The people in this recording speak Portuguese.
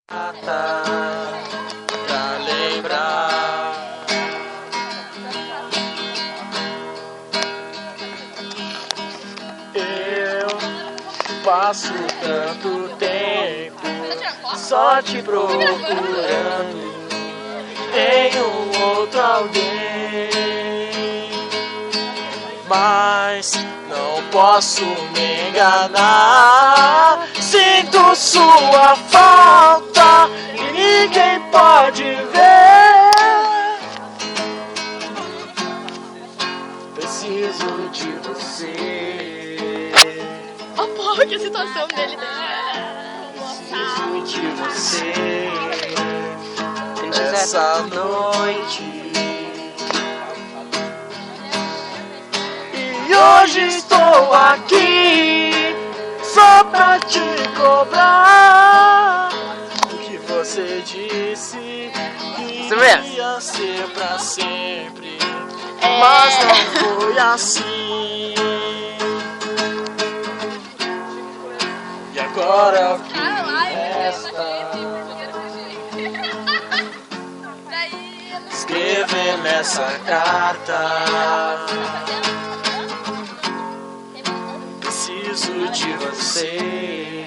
Pra lembrar. Eu passo tanto tempo só te procurando em um outro alguém, mas não posso me enganar. Sinto sua falta e ninguém pode ver. Preciso de você. Oh, porra, que situação dele. Preciso de você essa noite. E hoje estou aqui só pra te cobrar o que você disse que ia ser pra sempre, mas não foi assim. E agora o que resta? Escrever nessa carta. Preciso de você.